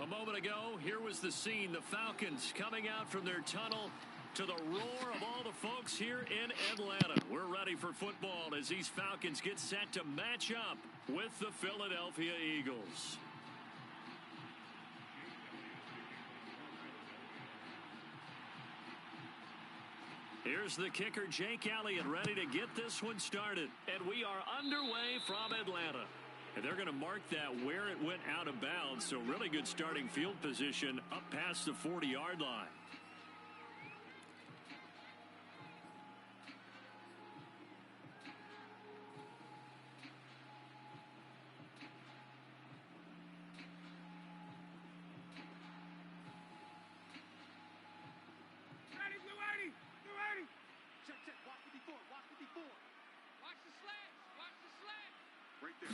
A moment ago, here was the scene. The Falcons coming out from their tunnel to the roar of all the folks here in Atlanta. We're ready for football as these Falcons get set to match up with the Philadelphia Eagles. Here's the kicker, Jake Elliott, ready to get this one started. And we are underway from Atlanta. And they're going to mark that where it went out of bounds. So really good starting field position up past the 40-yard line. Ready, blue 80, blue 80. Check, check, watch 54, watch 54. Watch the slash, watch the slash. Right there.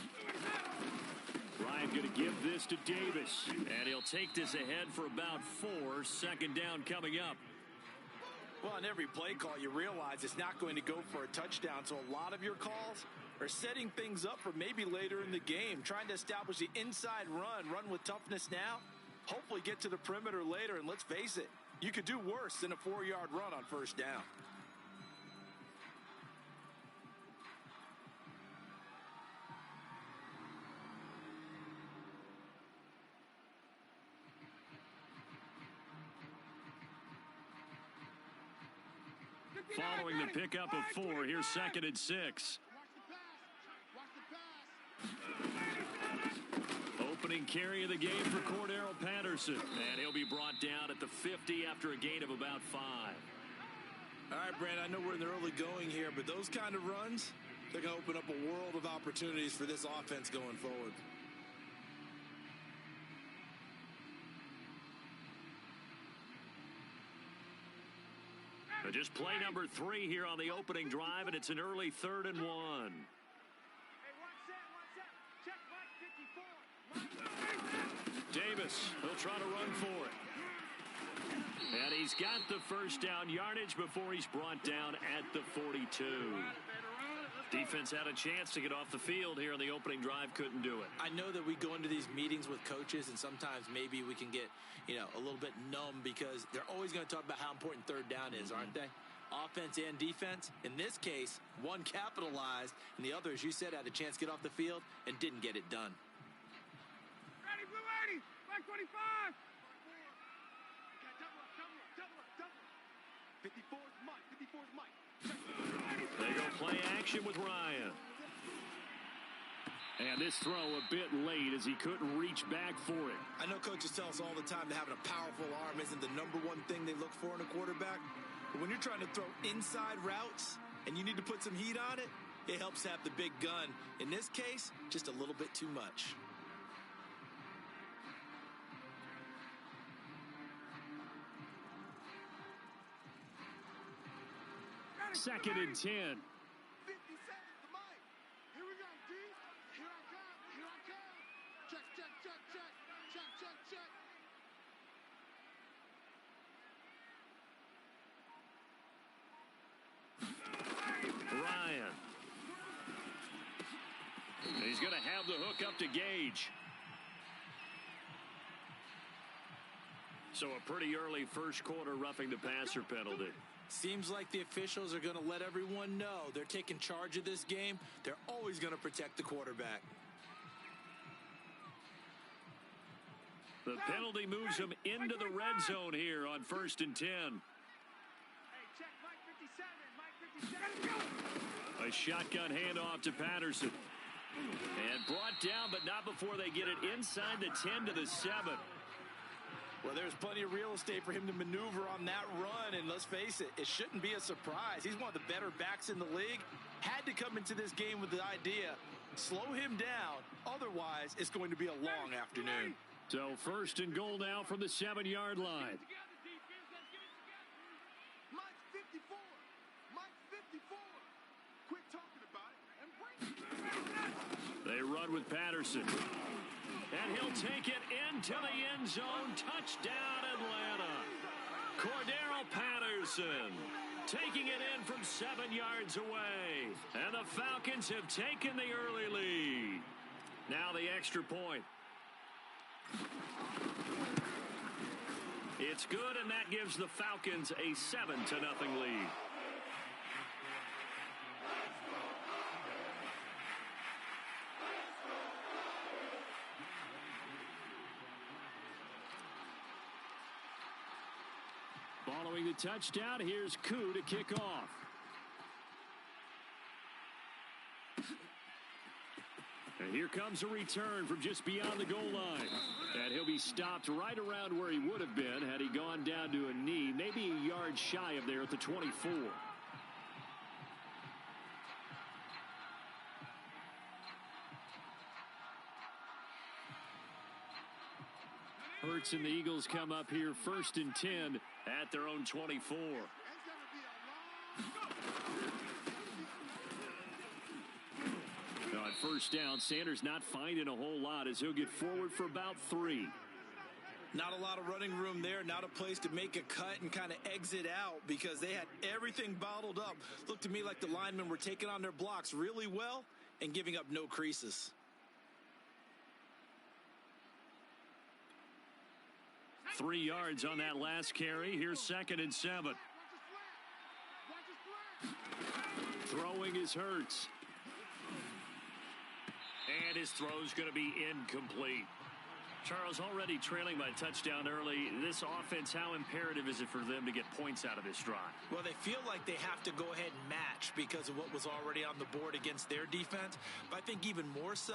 Ryan going to give this to Davis. And he'll take this ahead for about 4. Second down coming up. Well, on every play call, you realize it's not going to go for a touchdown. So a lot of your calls are setting things up for maybe later in the game, trying to establish the inside run with toughness now, hopefully get to the perimeter later. And let's face it, you could do worse than a 4-yard run on first down. Following the pickup of 4, here's 2nd and 6. Opening carry of the game for Cordero Patterson. And he'll be brought down at the 50 after a gain of about 5. All right, Brandon, I know we're in the early going here, but those kind of runs, they're going to open up a world of opportunities for this offense going forward. Just play number 3 here on the opening drive, and it's an early 3rd and 1. Hey, one set. Check, Mike 54. Davis, he'll try to run for it. And he's got the first down yardage before he's brought down at the 42. Defense had a chance to get off the field here on the opening drive, couldn't do it. I know that we go into these meetings with coaches, and sometimes maybe we can get, a little bit numb because they're always going to talk about how important third down is, aren't they? Offense and defense. In this case, one capitalized, and the other, as you said, had a chance to get off the field and didn't get it done. Ready, blue 80, Mike 25. 54's Mike, 54's Mike. They go play action with Ryan. And this throw a bit late as he couldn't reach back for it. I know coaches tell us all the time that having a powerful arm isn't the number one thing they look for in a quarterback. But when you're trying to throw inside routes and you need to put some heat on it, it helps have the big gun. In this case, just a little bit too much. Second and 10. 57 to Mike. Here we go, D. Here I come. Check. Ryan. He's going to have the hook up to Gage. So a pretty early first quarter roughing the passer penalty. Seems like the officials are going to let everyone know they're taking charge of this game. They're always going to protect the quarterback. The penalty moves him into the red zone here on 1st and 10. Hey, check Mike 57. A shotgun handoff to Patterson. And brought down, but not before they get it inside the 10 to the 7. Well, there's plenty of real estate for him to maneuver on that run, and let's face it, it shouldn't be a surprise. He's one of the better backs in the league. Had to come into this game with the idea, slow him down, otherwise it's going to be a long afternoon. So 1st and goal now from the 7-yard line. Mike's 54. Quit talking about it and bring it. They run with Patterson. And he'll take it into the end zone. Touchdown, Atlanta. Cordero Patterson taking it in from 7 yards away. And the Falcons have taken the early lead. Now the extra point. It's good, and that gives the Falcons a 7-0 lead. Following the touchdown, here's Koo to kick off. And here comes a return from just beyond the goal line. And he'll be stopped right around where he would have been had he gone down to a knee, maybe a yard shy of there at the 24. Hurts and the Eagles come up here 1st and 10 at their own 24. Now at 1st down, Sanders not finding a whole lot as he'll get forward for about 3. Not a lot of running room there, not a place to make a cut and kind of exit out because they had everything bottled up. Looked to me like the linemen were taking on their blocks really well and giving up no creases. 3 yards on that last carry. Here's 2nd and 7. Throwing is Hurts. And his throw's going to be incomplete. Charles, already trailing by a touchdown early. This offense, how imperative is it for them to get points out of this drive? Well, they feel like they have to go ahead and match because of what was already on the board against their defense. But I think even more so,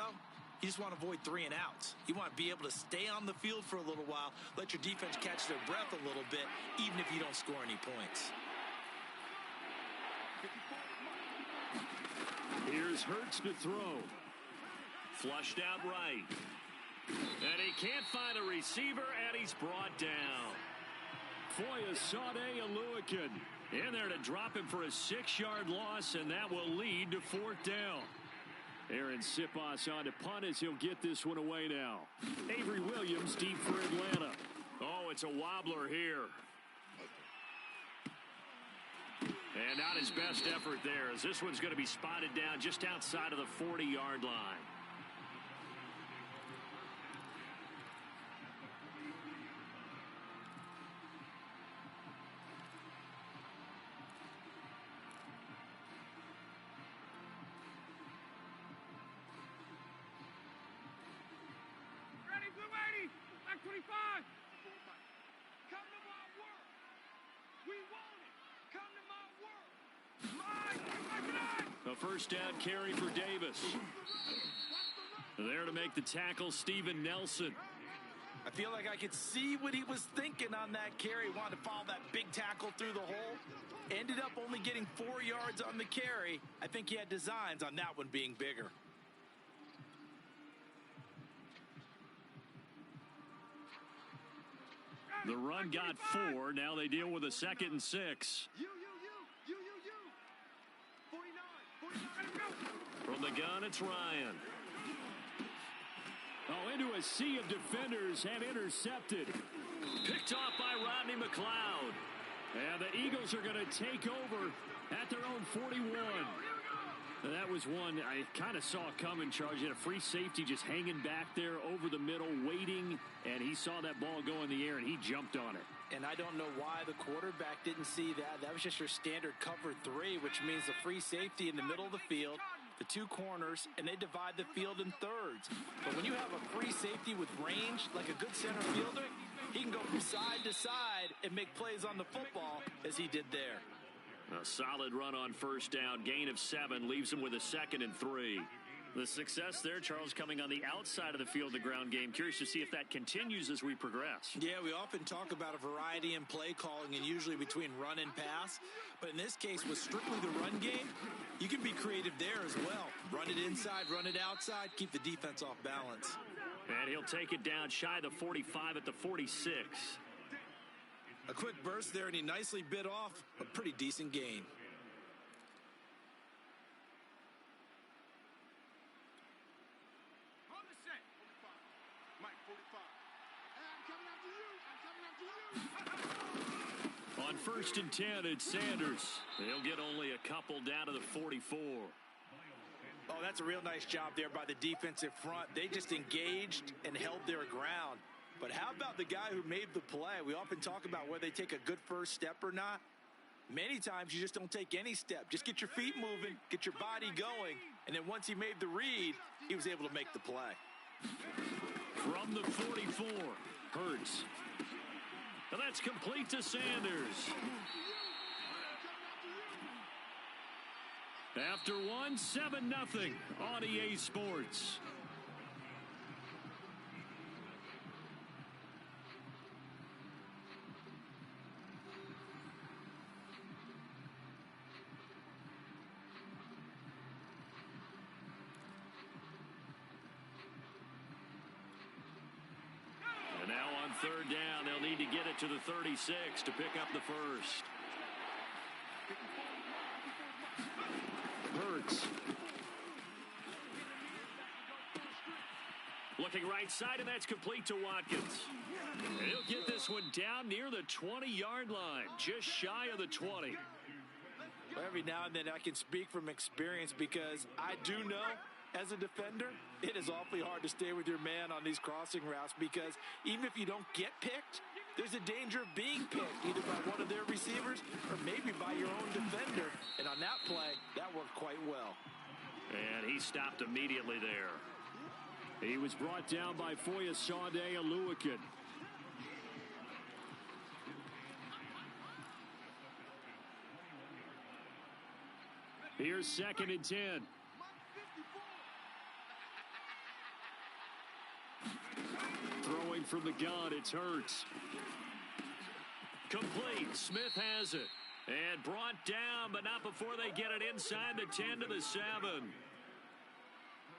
you just want to avoid 3 and outs. You want to be able to stay on the field for a little while, let your defense catch their breath a little bit, even if you don't score any points. Here's Hurts to throw. Flushed out right. And he can't find a receiver, and he's brought down. Foya Sade Aluakin in there to drop him for a 6-yard loss, and that will lead to 4th down. Aaron Siposs on to punt as he'll get this one away now. Avery Williams deep for Atlanta. Oh, it's a wobbler here. And not his best effort there, as this one's going to be spotted down just outside of the 40-yard line. Ready, blue 80, back 25. Come to my work. We want it. Come to my work. A 1st down carry for Davis. There to make the tackle, Steven Nelson. I feel like I could see what he was thinking on that carry. Wanted to follow that big tackle through the hole. Ended up only getting 4 yards on the carry. I think he had designs on that one being bigger. The run got 4. Now they deal with a 2nd and 6. You. 49, From the gun, it's Ryan. Oh, into a sea of defenders and intercepted. Picked off by Rodney McLeod. And the Eagles are going to take over at their own 41. That was one I kind of saw coming, Charles. You had a free safety just hanging back there over the middle, waiting, and he saw that ball go in the air, and he jumped on it. And I don't know why the quarterback didn't see that. That was just your standard cover 3, which means the free safety in the middle of the field, the 2 corners, and they divide the field in thirds. But when you have a free safety with range, like a good center fielder, he can go from side to side and make plays on the football as he did there. A solid run on 1st down, gain of 7, leaves him with a 2nd and 3. The success there, Charles, coming on the outside of the field, the ground game. Curious to see if that continues as we progress. Yeah, we often talk about a variety in play calling and usually between run and pass. But in this case, with strictly the run game, you can be creative there as well. Run it inside, run it outside, keep the defense off balance. And he'll take it down shy of the 45 at the 46. A quick burst there, and he nicely bit off a pretty decent gain. On the set. 45. Mike, 45. Hey, I'm coming after you. On 1st and 10, it's Sanders. They'll get only a couple down to the 44. Oh, that's a real nice job there by the defensive front. They just engaged and held their ground. But how about the guy who made the play? We often talk about whether they take a good first step or not. Many times you just don't take any step. Just get your feet moving, get your body going, and then once he made the read, he was able to make the play. From the 44, Hurts. And that's complete to Sanders. After one, 7-0 on EA Sports. And now on third down, they'll need to get it to the 36 to pick up the first. Hurts. Looking right side, and that's complete to Watkins. And he'll get this one down near the 20-yard line, just shy of the 20. Every now and then I can speak from experience because I do know as a defender, it is awfully hard to stay with your man on these crossing routes because even if you don't get picked, there's a danger of being picked either by one of their receivers or maybe by your own defender. And on that play, that worked quite well. And he stopped immediately there. He was brought down by Foyesade Oluwakin. Here's 2nd and 10. Throwing from the gun, it's Hurts. Complete. Smith has it. And brought down, but not before they get it inside the 10 to the 7.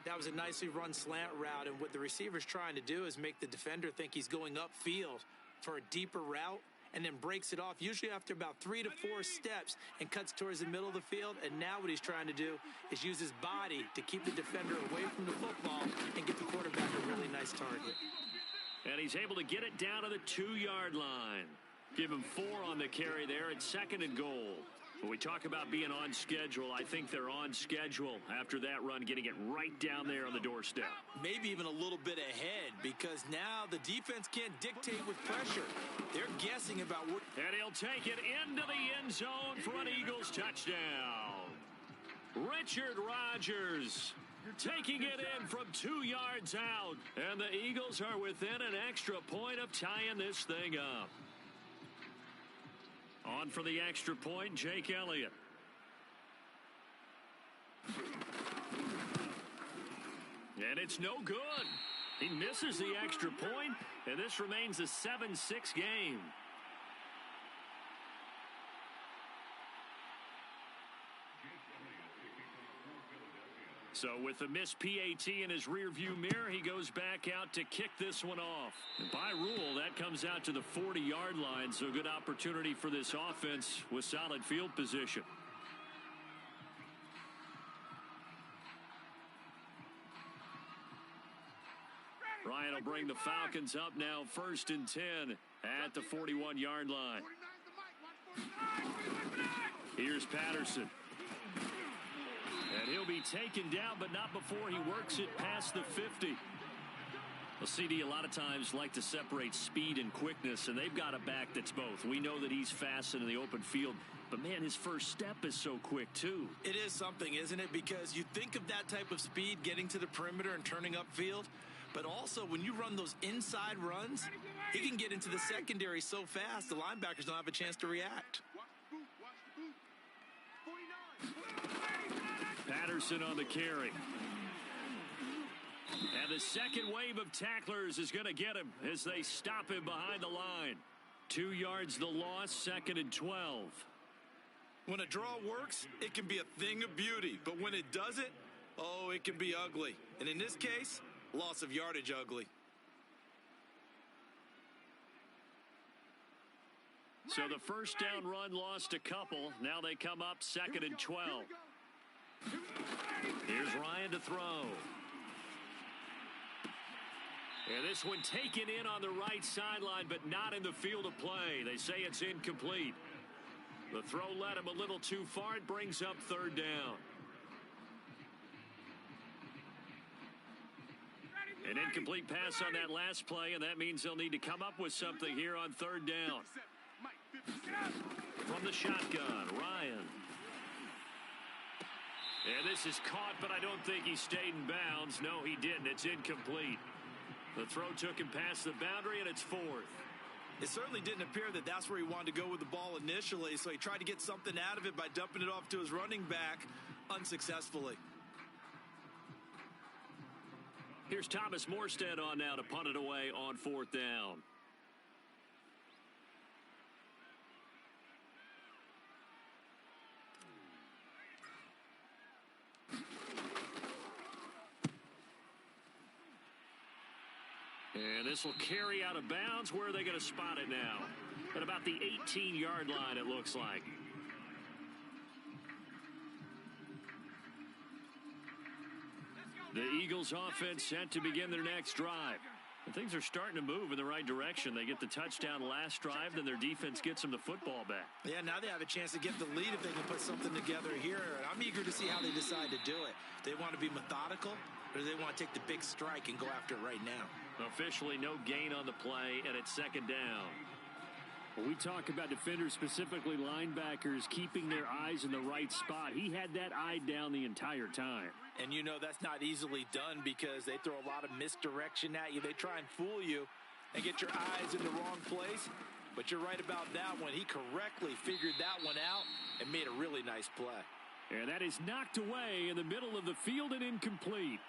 That was a nicely run slant route, and what the receiver's trying to do is make the defender think he's going upfield for a deeper route and then breaks it off, usually after about 3 to 4 steps, and cuts towards the middle of the field. And now what he's trying to do is use his body to keep the defender away from the football and get the quarterback a really nice target. And he's able to get it down to the 2-yard line. Give him 4 on the carry there at 2nd and goal. When we talk about being on schedule, I think they're on schedule after that run, getting it right down there on the doorstep. Maybe even a little bit ahead because now the defense can't dictate with pressure. They're guessing about what. And he'll take it into the end zone for an Eagles touchdown. Richard Rodgers taking it in from 2 yards out. And the Eagles are within an extra point of tying this thing up. On for the extra point, Jake Elliott. And it's no good. He misses the extra point, and this remains a 7-6 game. So with the missed PAT in his rearview mirror, he goes back out to kick this one off. And by rule, that comes out to the 40-yard line, so good opportunity for this offense with solid field position. Ryan will bring the Falcons up now, 1st and 10 at the 41-yard line. Here's Patterson. And he'll be taken down, but not before he works it past the 50. Well, CD a lot of times like to separate speed and quickness, and they've got a back that's both. We know that he's fast in the open field, but, man, his first step is so quick, too. It is something, isn't it? Because you think of that type of speed getting to the perimeter and turning upfield, but also when you run those inside runs, he can get into the secondary so fast the linebackers don't have a chance to react. Patterson on the carry. And the second wave of tacklers is going to get him as they stop him behind the line. 2 yards the loss, 2nd and 12. When a draw works, it can be a thing of beauty. But when it doesn't, oh, it can be ugly. And in this case, loss of yardage ugly. So the first down run lost a couple. Now they come up 2nd and 12. Here's Ryan to throw. And this one taken in on the right sideline, but not in the field of play. They say it's incomplete. The throw led him a little too far. It brings up 3rd down. An incomplete pass on that last play, and that means they'll need to come up with something here on third down. From the shotgun, Ryan. And this is caught, but I don't think he stayed in bounds. No, he didn't. It's incomplete. The throw took him past the boundary, and it's fourth. It certainly didn't appear that that's where he wanted to go with the ball initially, so he tried to get something out of it by dumping it off to his running back unsuccessfully. Here's Thomas Morstead on now to punt it away on fourth down. And this will carry out of bounds. Where are they going to spot it now? At about the 18-yard line, it looks like. The Eagles offense set to begin their next drive. And things are starting to move in the right direction. They get the touchdown last drive, then their defense gets them the football back. Yeah, now they have a chance to get the lead if they can put something together here. And I'm eager to see how they decide to do it. They want to be methodical, or do they want to take the big strike and go after it right now? Officially no gain on the play, and it's second down. Well, we talk about defenders, specifically linebackers, keeping their eyes in the right spot. He had that eye down the entire time. And you know that's not easily done because they throw a lot of misdirection at you. They try and fool you and get your eyes in the wrong place. But you're right about that one. He correctly figured that one out and made a really nice play. And that is knocked away in the middle of the field and incomplete.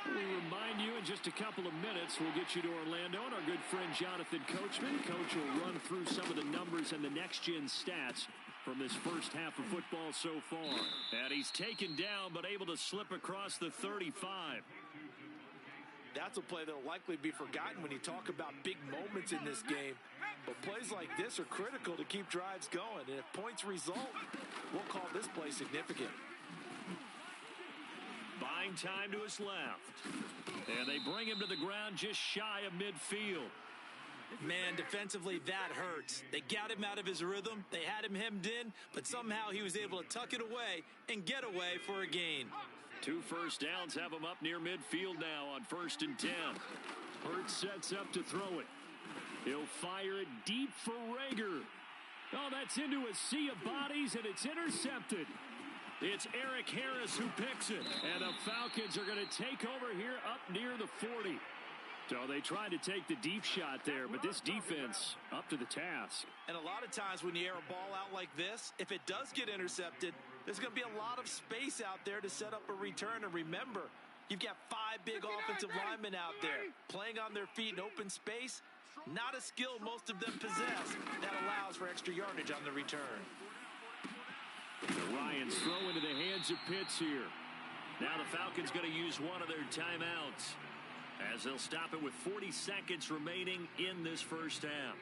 We'll remind you in just a couple of minutes, we'll get you to Orlando and our good friend Jonathan Coachman. Coach will run through some of the numbers and the next-gen stats from this first half of football so far. And he's taken down but able to slip across the 35. That's a play that will likely be forgotten when you talk about big moments in this game. But plays like this are critical to keep drives going. And if points result, we'll call this play significant. Buying time to his left. And they bring him to the ground just shy of midfield. Man, defensively, that hurts. They got him out of his rhythm. They had him hemmed in, but somehow he was able to tuck it away and get away for a gain. 2 first downs have him up near midfield now on 1st and 10. Hurts sets up to throw it. He'll fire it deep for Rager. Oh, that's into a sea of bodies, and it's intercepted. It's Eric Harris who picks it. And the Falcons are going to take over here up near the 40. So they tried to take the deep shot there, but this defense up to the task. And a lot of times when you air a ball out like this, if it does get intercepted, there's going to be a lot of space out there to set up a return. And remember, you've got 5 big offensive linemen out there playing on their feet in open space. Not a skill most of them possess that allows for extra yardage on the return. The Lions throw into the hands of Pitts here. Now the Falcons going to use one of their timeouts as they'll stop it with 40 seconds remaining in this first half.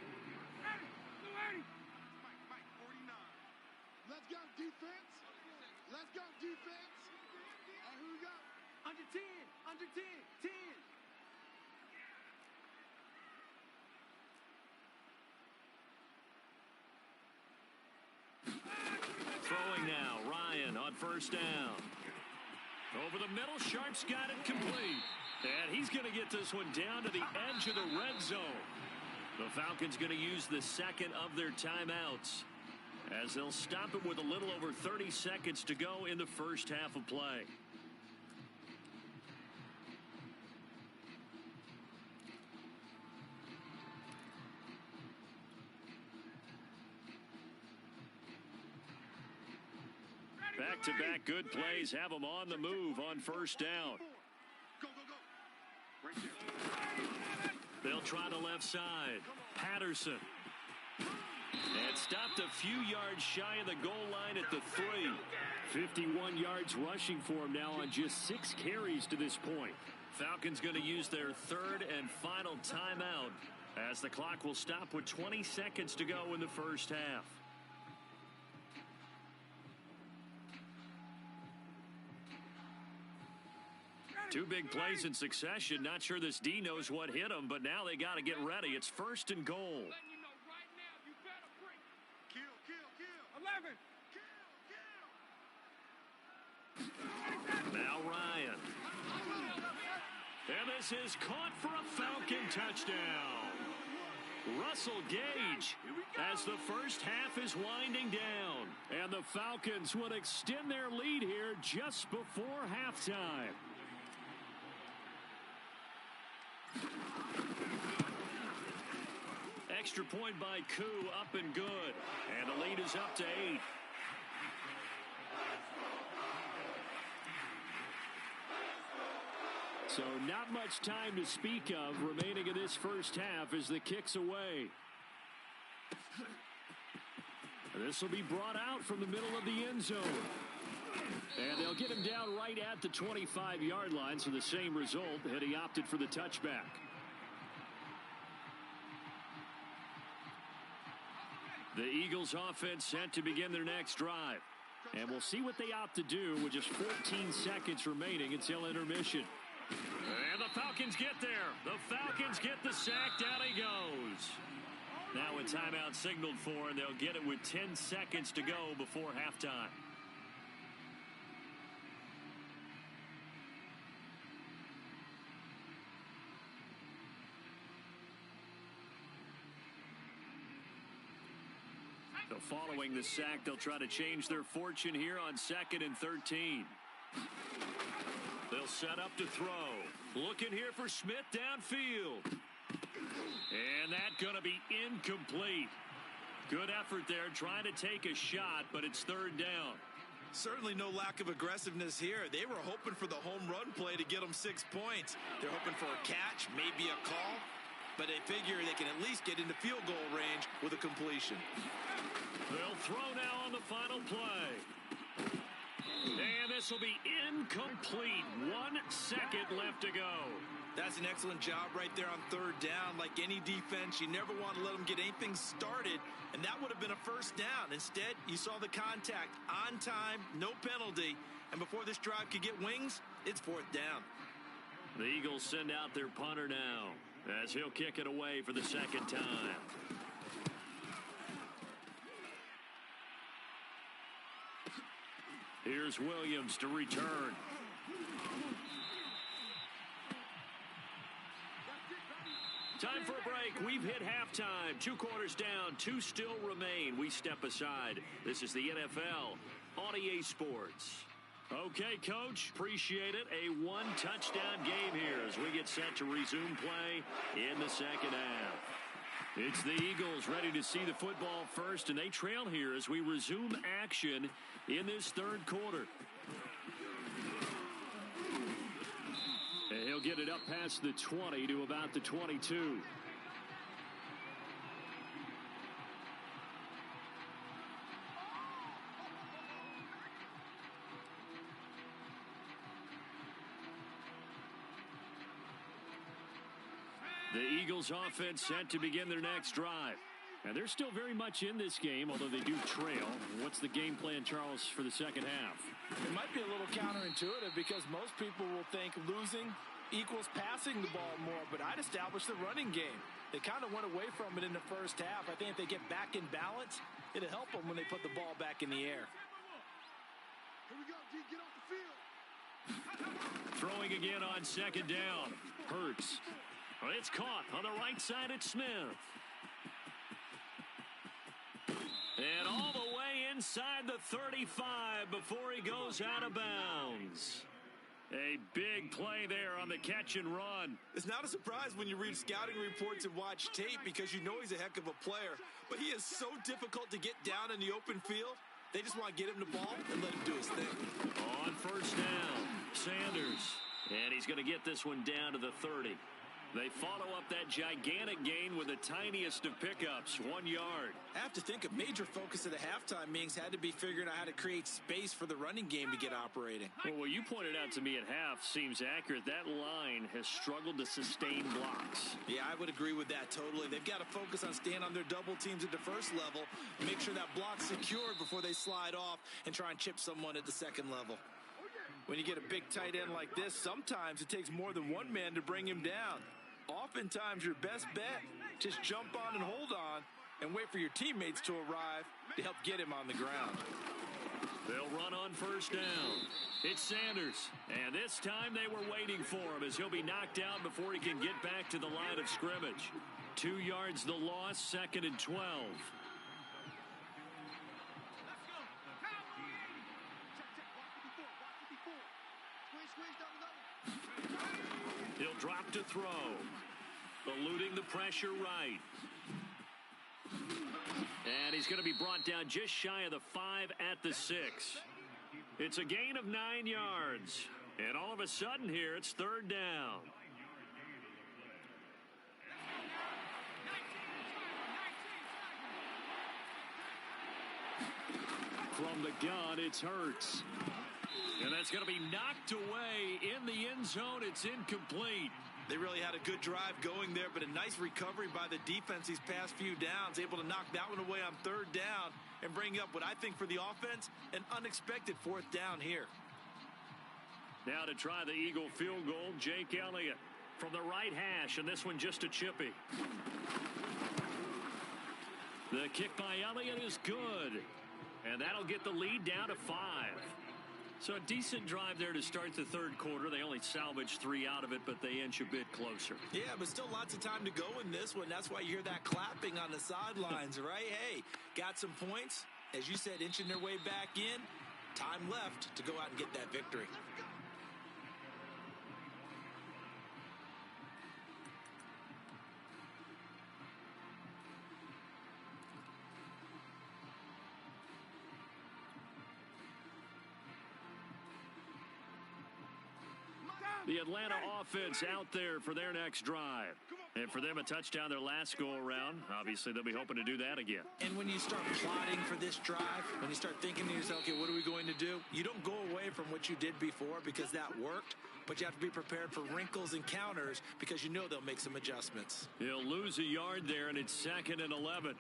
Let's go defense. Let's go defense. And who we got? Under 10. Under 10. 10. Throwing now, Ryan on 1st down. Over the middle, Sharp's got it complete. And he's going to get this one down to the edge of the red zone. The Falcons going to use the second of their timeouts as they'll stop it with a little over 30 seconds to go in the first half of play. Back-to-back good plays have them on the move on 1st down. Go, go, go. Right there. They'll try the left side. Patterson. And stopped a few yards shy of the goal line at the 3. 51 yards rushing for him now on just 6 carries to this point. Falcons going to use their 3rd and final timeout as the clock will stop with 20 seconds to go in the first half. Two big plays in succession. Not sure this D knows what hit him, but now they got to get ready. It's 1st and goal. Letting you know right now, you better break. Kill. 11. Kill. Now Ryan. And this is caught for a Falcon touchdown. Russell Gage as the first half is winding down. And the Falcons would extend their lead here just before halftime. Extra point by Koo, up and good. And the lead is up to 8. So not much time to speak of remaining in this first half as the kick's away. This will be brought out from the middle of the end zone. And they'll get him down right at the 25-yard line, so the same result, and he opted for the touchback. The Eagles offense set to begin their next drive. And we'll see what they opt to do with just 14 seconds remaining until intermission. And the Falcons get there. The Falcons get the sack. Down he goes. Now a timeout signaled for, and they'll get it with 10 seconds to go before halftime. So following the sack, they'll try to change their fortune here on 2nd and 13. They'll set up to throw. Looking here for Smith downfield. And that's going to be incomplete. Good effort there trying to take a shot, but it's 3rd down. Certainly no lack of aggressiveness here. They were hoping for the home run play to get them 6 points. They're hoping for a catch, maybe a call, but they figure they can at least get into field goal range with a completion. They'll throw now on the final play. And this will be incomplete. 1 second left to go. That's an excellent job right there on 3rd down. Like any defense, you never want to let them get anything started, and that would have been a 1st down. Instead, you saw the contact on time, no penalty, and before this drive could get wings, it's 4th down. The Eagles send out their punter now as he'll kick it away for the 2nd time. Here's Williams to return. Time for a break. We've hit halftime. 2 quarters down. 2 still remain. We step aside. This is the NFL on EA Sports. Okay, Coach. Appreciate it. A 1-touchdown game here as we get set to resume play in the 2nd half. It's the Eagles ready to see the football first, and they trail here as we resume action in this 3rd quarter. And he'll get it up past the 20 to about the 22. The Eagles offense set to begin their next drive. And they're still very much in this game, although they do trail. What's the game plan, Charles, for the 2nd half? It might be a little counterintuitive because most people will think losing equals passing the ball more, but I'd establish the running game. They kind of went away from it in the 1st half. I think if they get back in balance, it'll help them when they put the ball back in the air. Here we go, D. Get off the field. Throwing again on 2nd down. Hurts. It's caught on the right side at Smith. And all the way inside the 35 before he goes out of bounds. A big play there on the catch and run. It's not a surprise when you read scouting reports and watch tape because you know he's a heck of a player. But he is so difficult to get down in the open field. They just want to get him the ball and let him do his thing. On 1st down, Sanders. And he's going to get this one down to the 30. They follow up that gigantic gain with the tiniest of pickups, 1 yard. I have to think a major focus of the halftime meetings had to be figuring out how to create space for the running game to get operating. Well, what you pointed out to me at half seems accurate. That line has struggled to sustain blocks. Yeah, I would agree with that totally. They've got to focus on staying on their double teams at the 1st level, make sure that block's secured before they slide off and try and chip someone at the 2nd level. When you get a big tight end like this, sometimes it takes more than one man to bring him down. Oftentimes, your best bet, just jump on and hold on and wait for your teammates to arrive to help get him on the ground. They'll run on first down. It's Sanders, and this time they were waiting for him as he'll be knocked out before he can get back to the line of scrimmage. 2 yards the loss, 2nd and 12. He'll drop to throw. Eluding the pressure right. And he's going to be brought down just shy of the 5 at the 6. It's a gain of 9 yards. And all of a sudden here, it's 3rd down. From the gun, it's Hurts. And that's going to be knocked away in the end zone. It's incomplete. They really had a good drive going there, but a nice recovery by the defense these past few downs, able to knock that one away on 3rd down and bring up what I think for the offense, an unexpected 4th down here. Now to try the Eagle field goal, Jake Elliott from the right hash, and this one just a chippy. The kick by Elliott is good, and that'll get the lead down to 5. So a decent drive there to start the 3rd quarter. They only salvaged 3 out of it, but they inch a bit closer. Yeah, but still lots of time to go in this one. That's why you hear that clapping on the sidelines, right? Hey, got some points. As you said, inching their way back in. Time left to go out and get that victory. The Atlanta offense out there for their next drive. And for them, a touchdown their last go-around. Obviously, they'll be hoping to do that again. And when you start plotting for this drive, when you start thinking to yourself, okay, what are we going to do? You don't go away from what you did before because that worked, but you have to be prepared for wrinkles and counters because you know they'll make some adjustments. He'll lose a yard there, and it's 2nd and 11.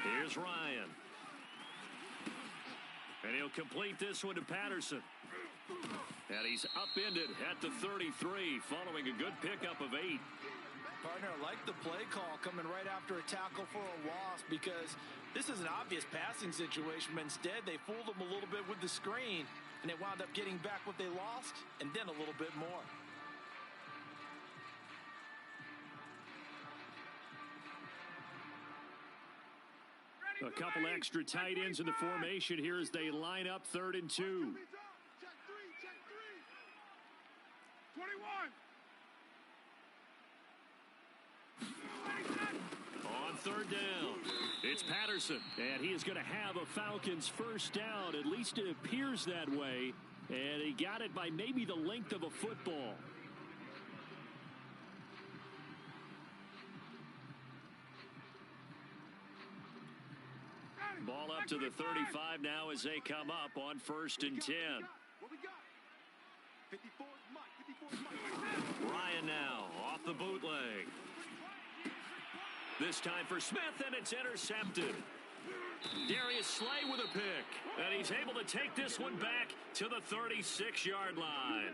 Here's Ryan. And he'll complete this one to Patterson. And he's upended at the 33 following a good pickup of 8. Partner, I like the play call coming right after a tackle for a loss because this is an obvious passing situation, but instead they fooled them a little bit with the screen, and they wound up getting back what they lost and then a little bit more. A couple extra tight ends in the formation here as they line up 3rd and 2. Check 3. 21. On 3rd down, it's Patterson, and he is going to have a Falcons first down. At least it appears that way, and he got it by maybe the length of a football. Ball up to the 35 now as they come up on 1st and 10. Ryan now off the bootleg. This time for Smith, and it's intercepted. Darius Slay with a pick, and he's able to take this one back to the 36-yard line.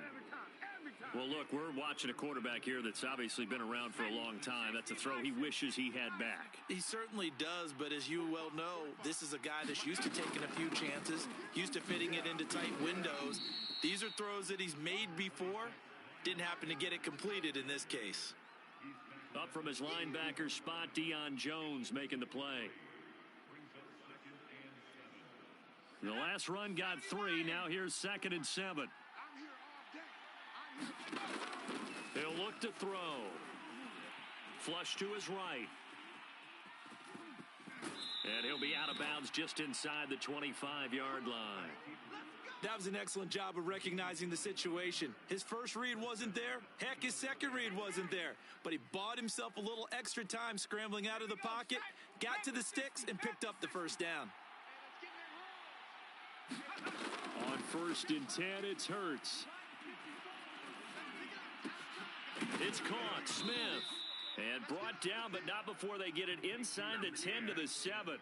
Well, look, we're watching a quarterback here that's obviously been around for a long time. That's a throw he wishes he had back. He certainly does, but as you well know, this is a guy that's used to taking a few chances, used to fitting it into tight windows. These are throws that he's made before. Didn't happen to get it completed in this case. Up from his linebacker spot, Deion Jones making the play. The last run got 3. Now here's 2nd and 7. He'll look to throw. Flush to his right. And he'll be out of bounds just inside the 25-yard line. That was an excellent job of recognizing the situation. His first read wasn't there. Heck, his second read wasn't there. But he bought himself a little extra time scrambling out of the pocket, got to the sticks, and picked up the first down. On 1st and 10, it's Hurts. It's caught. Smith. And brought down, but not before they get it inside the 10 to the 7.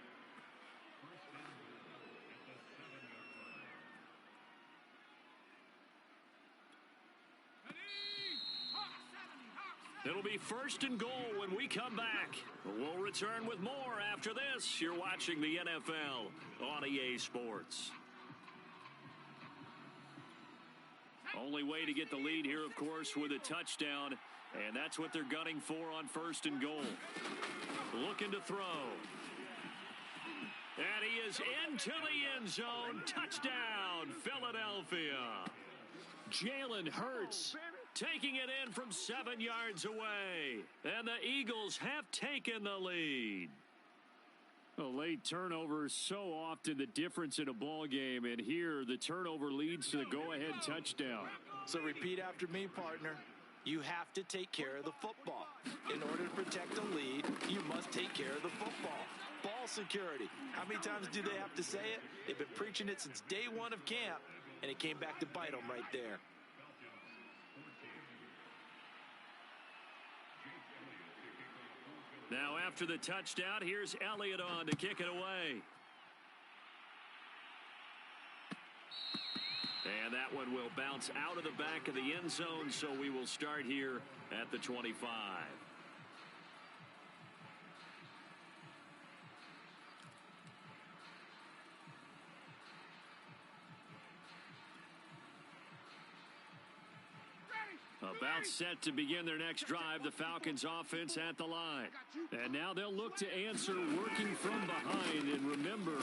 It'll be 1st and goal when we come back. We'll return with more after this. You're watching the NFL on EA Sports. Only way to get the lead here, of course, with a touchdown. And that's what they're gunning for on 1st and goal. Looking to throw. And he is into the end zone. Touchdown, Philadelphia. Jalen Hurts Taking it in from 7 yards away. And the Eagles have taken the lead. A late turnover is so often the difference in a ball game, and here the turnover leads to the go-ahead touchdown. So repeat after me, partner. You have to take care of the football. In order to protect a lead, you must take care of the football. Ball security. How many times do they have to say it? They've been preaching it since day one of camp, and it came back to bite them right there. Now after the touchdown, here's Elliott on to kick it away. And that one will bounce out of the back of the end zone, so we will start here at the 25. About set to begin their next drive, the Falcons offense at the line. And now they'll look to answer working from behind. And remember,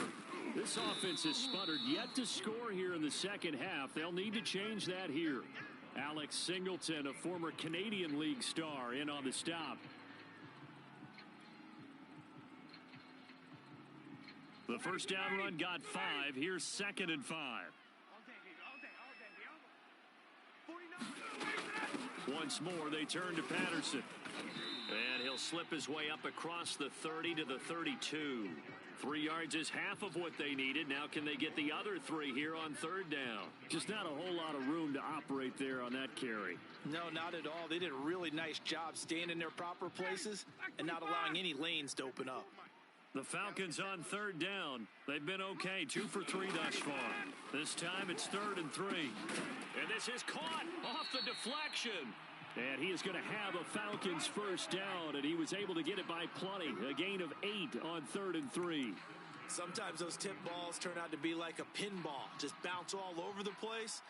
this offense has sputtered yet to score here in the second half. They'll need to change that here. Alex Singleton, a former Canadian League star, in on the stop. The first down run got 5. Here's 2nd and 5. Once more, they turn to Patterson. And he'll slip his way up across the 30 to the 32. 3 yards is half of what they needed. Now can they get the other 3 here on 3rd down? Just not a whole lot of room to operate there on that carry. No, not at all. They did a really nice job staying in their proper places and not allowing any lanes to open up. The Falcons on 3rd down. They've been okay, 2 for 3 thus far. This time it's 3rd and 3. And this is caught off the deflection. And he is going to have a Falcons first down, and he was able to get it by plenty. A gain of 8 on 3rd and 3. Sometimes those tip balls turn out to be like a pinball. Just bounce all over the place.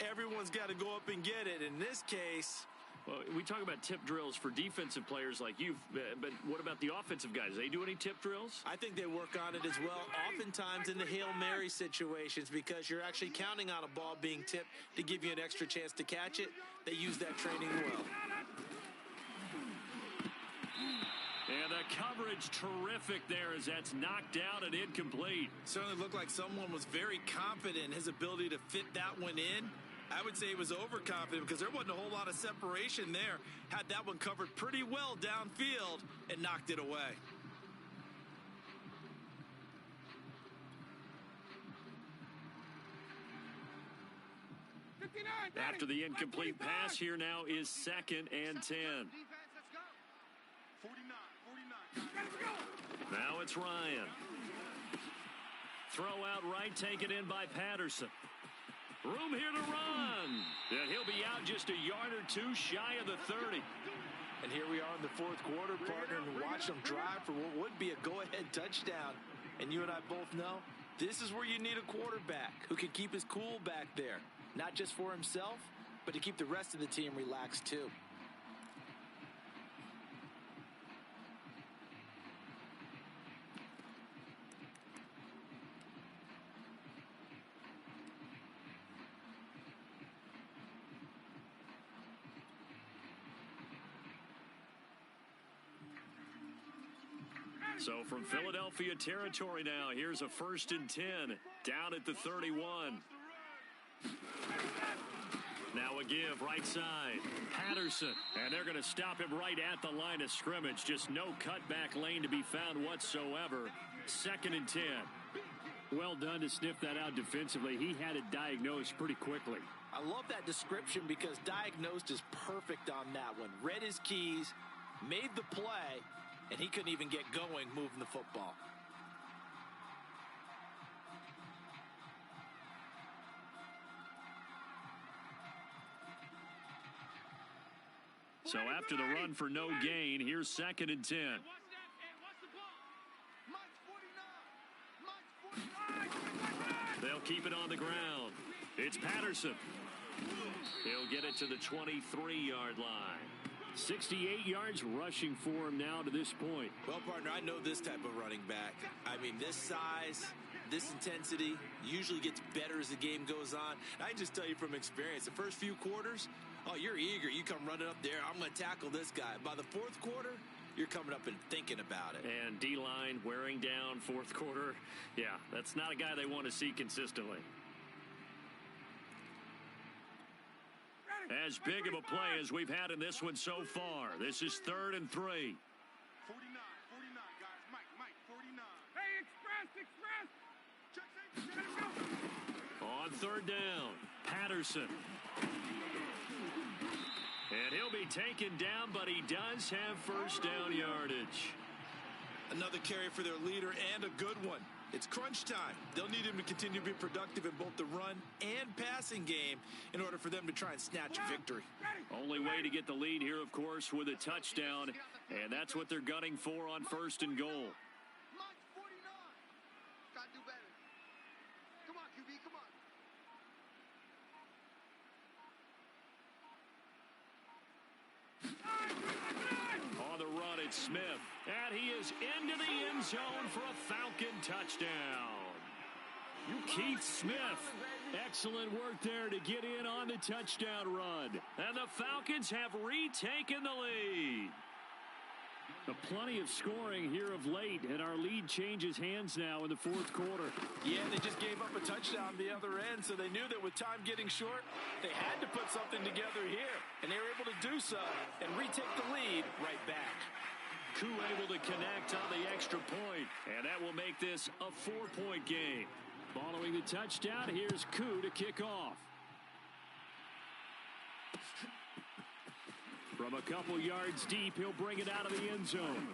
Everyone's got to go up and get it. In this case... Well, we talk about tip drills for defensive players like you, but what about the offensive guys? They do any tip drills? I think they work on it as well, oftentimes in the Hail Mary situations, because you're actually counting on a ball being tipped to give you an extra chance to catch it. They use that training well. And the coverage terrific there as that's knocked down and incomplete. Certainly looked like someone was very confident in his ability to fit that one in. I would say he was overconfident because there wasn't a whole lot of separation there. Had that one covered pretty well downfield and knocked it away. After the incomplete pass, here now is 2nd and 10. Now it's Ryan. Throw out right, taken in by Patterson. Room here to run. And he'll be out just a yard or 2 shy of the 30. And here we are in the 4th quarter, partner, and watch them drive for what would be a go-ahead touchdown. And you and I both know this is where you need a quarterback who can keep his cool back there. Not just for himself, but to keep the rest of the team relaxed too. So from Philadelphia territory now, here's a 1st and 10 down at the 31. Now a give right side. Patterson. And they're going to stop him right at the line of scrimmage. Just no cutback lane to be found whatsoever. 2nd and 10. Well done to sniff that out defensively. He had it diagnosed pretty quickly. I love that description because diagnosed is perfect on that one. Read his keys, made the play, and he couldn't even get going moving the football. So after the run for no gain, here's 2nd and 10. They'll keep it on the ground. It's Patterson. He'll get it to the 23-yard line. 68 yards rushing for him now to this point. Well, partner, I know this type of running back. I mean, this size, this intensity usually gets better as the game goes on. I just tell you from experience, the first few quarters, oh, you're eager. You come running up there. I'm going to tackle this guy. By the fourth quarter, you're coming up and thinking about it. And D-line wearing down fourth quarter. Yeah, that's not a guy they want to see consistently. As big of a play as we've had in this one so far. This is 3rd and 3. 49, guys. Mike, 49. Hey, express. On 3rd down, Patterson. And he'll be taken down, but he does have first down yardage. Another carry for their leader and a good one. It's crunch time. They'll need him to continue to be productive in both the run and passing game in order for them to try and snatch a victory. Only way to get the lead here, of course, with a touchdown, and that's what they're gunning for on 1st and goal. Mike, 49. Gotta do better. Come on, QB, come on. On the run, it's Smith. And he is into the end zone for a Falcon touchdown. Keith Smith. Excellent work there to get in on the touchdown run. And the Falcons have retaken the lead. Plenty of scoring here of late, and our lead changes hands now in the fourth quarter. Yeah, they just gave up a touchdown the other end, so they knew that with time getting short, they had to put something together here. And they were able to do so and retake the lead right back. Koo able to connect on the extra point, and that will make this a 4-point game. Following the touchdown, here's Koo to kick off. From a couple yards deep, he'll bring it out of the end zone.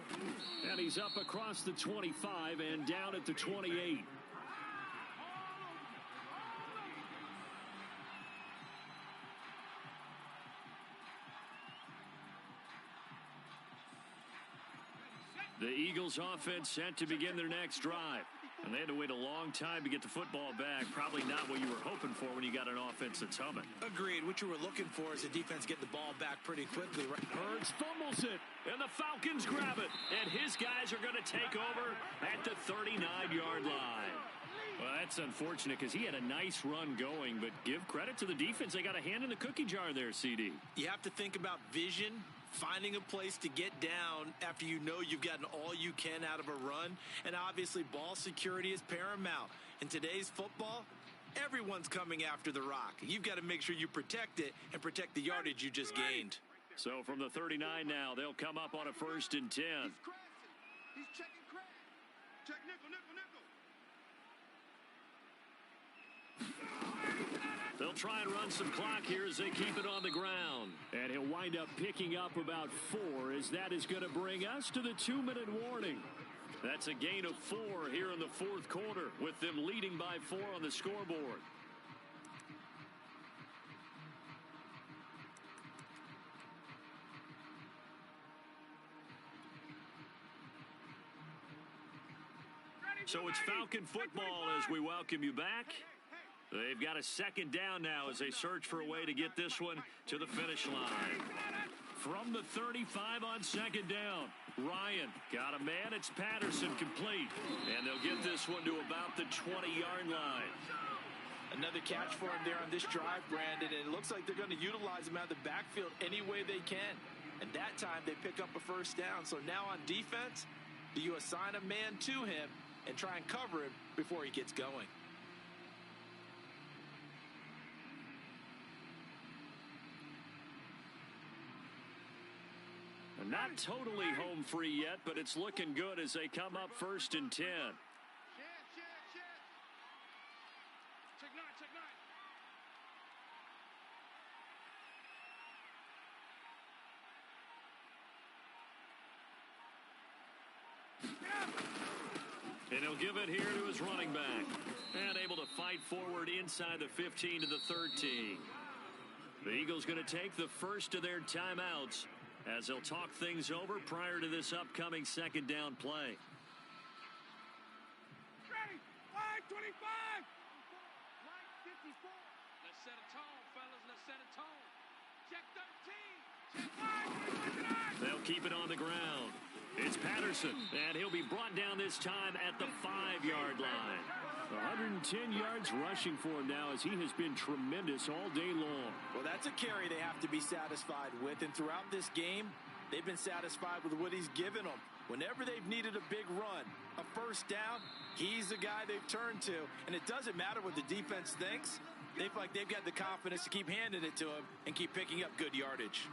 And he's up across the 25 and down at the 28. The Eagles offense set to begin their next drive. And they had to wait a long time to get the football back. Probably not what you were hoping for when you got an offense that's humming. Agreed. What you were looking for is the defense getting the ball back pretty quickly. Hurts fumbles it, and the Falcons grab it. And his guys are going to take over at the 39-yard line. Well, that's unfortunate because he had a nice run going, but give credit to the defense. They got a hand in the cookie jar there, CD. You have to think about vision, finding a place to get down after you know you've gotten all you can out of a run. And obviously, ball security is paramount. In today's football, everyone's coming after the rock. You've got to make sure you protect it and protect the yardage you just gained. So from the 39 now, they'll come up on a 1st and 10. He's checking crack. Check nickel. They'll try and run some clock here as they keep it on the ground. And he'll wind up picking up about 4, as that is going to bring us to the 2-minute warning. That's a gain of 4 here in the fourth quarter, with them leading by 4 on the scoreboard. So it's Falcon football as we welcome you back. They've got a 2nd down now as they search for a way to get this one to the finish line. From the 35 on 2nd down, Ryan got a man. It's Patterson complete. And they'll get this one to about the 20-yard line. Another catch for him there on this drive, Brandon. And it looks like they're going to utilize him out of the backfield any way they can. And that time they pick up a 1st down. So now on defense, do you assign a man to him and try and cover him before he gets going? Not totally home free yet, but it's looking good as they come up 1st and 10. And he'll give it here to his running back. And able to fight forward inside the 15 to the 13. The Eagles going to take the first of their timeouts as they'll talk things over prior to this upcoming second down play. Ready, line 25. Line 54. Let's set a tone, fellas. Let's set a tone. Check 13. Check 5. They'll keep it on the ground. It's Patterson, and he'll be brought down this time at the 5-yard line. 110 yards rushing for him now as he has been tremendous all day long. Well, that's a carry they have to be satisfied with, and throughout this game, they've been satisfied with what he's given them. Whenever they've needed a big run, a first down, he's the guy they've turned to, and it doesn't matter what the defense thinks. They feel like they've got the confidence to keep handing it to him and keep picking up good yardage.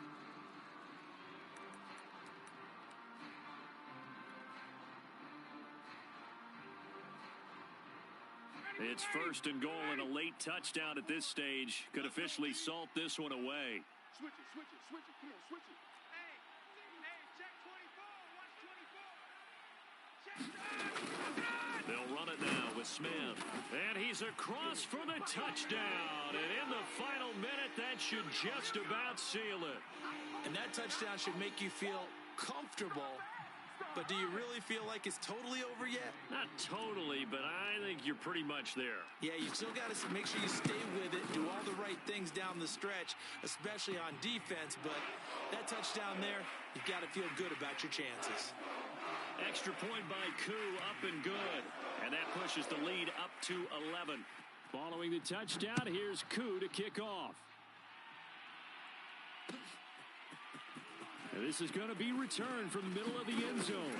It's first and goal and a late touchdown at this stage. Could officially salt this one away. Switch it, switch it, switch it. Come on, switch it. Hey, check 24. Watch 24. Check. They'll run it now with Smith. And he's across for the touchdown. And in the final minute, that should just about seal it. And that touchdown should make you feel comfortable. But do you really feel like it's totally over yet? Not totally, but I think you're pretty much there. Yeah, you still got to make sure you stay with it, do all the right things down the stretch, especially on defense. But that touchdown there, you've got to feel good about your chances. Extra point by Koo, up and good. And that pushes the lead up to 11. Following the touchdown, here's Koo to kick off. And this is going to be returned from the middle of the end zone.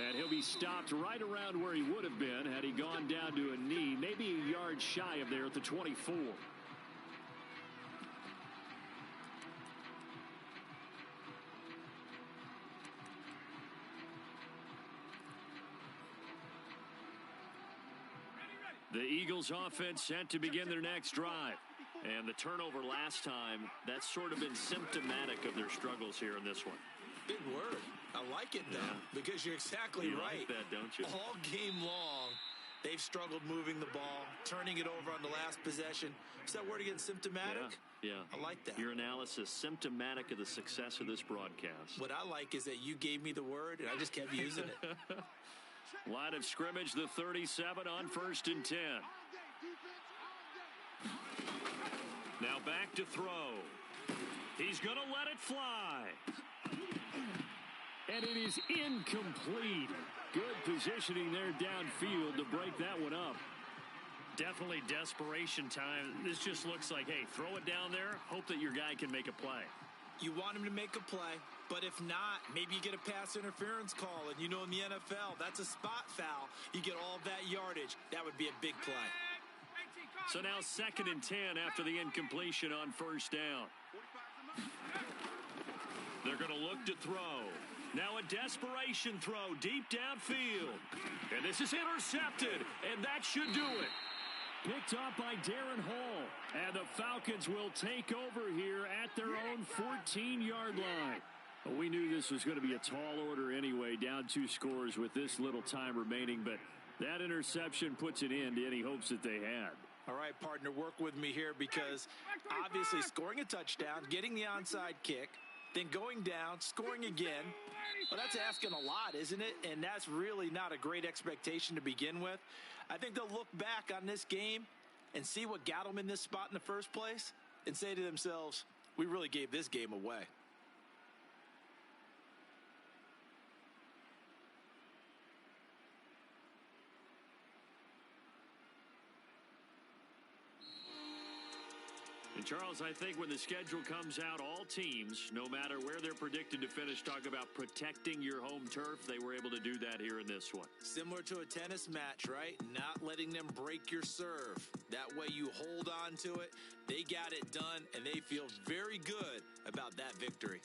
And he'll be stopped right around where he would have been had he gone down to a knee, maybe a yard shy of there at the 24. The Eagles offense set to begin their next drive. And the turnover last time, that's sort of been symptomatic of their struggles here in this one. Big word. I like it, though, because you're exactly right. You like that, don't you? All game long, they've struggled moving the ball, turning it over on the last possession. Is that word again, symptomatic? Yeah. I like that. Your analysis, symptomatic of the success of this broadcast. What I like is that you gave me the word, and I just kept using it. Line of scrimmage, the 37 on 1st and 10. Now back to throw. He's going to let it fly. And it is incomplete. Good positioning there downfield to break that one up. Definitely desperation time. This just looks like, hey, throw it down there, hope that your guy can make a play. You want him to make a play, but if not, maybe you get a pass interference call. And you know in the NFL, that's a spot foul. You get all that yardage. That would be a big play. So now 2nd and 10 after the incompletion on 1st down. They're going to look to throw. Now a desperation throw deep downfield. And this is intercepted, and that should do it. Picked up by Darren Hall. And the Falcons will take over here at their own 14-yard line. Well, we knew this was going to be a tall order anyway, down 2 scores with this little time remaining. But that interception puts an end to any hopes that they had. All right, partner, work with me here because obviously scoring a touchdown, getting the onside kick, then going down, scoring again. Well, that's asking a lot, isn't it? And that's really not a great expectation to begin with. I think they'll look back on this game and see what got them in this spot in the first place and say to themselves, we really gave this game away. And Charles, I think when the schedule comes out, all teams, no matter where they're predicted to finish, talk about protecting your home turf. They were able to do that here in this one. Similar to a tennis match, right? Not letting them break your serve. That way you hold on to it. They got it done, and they feel very good about that victory.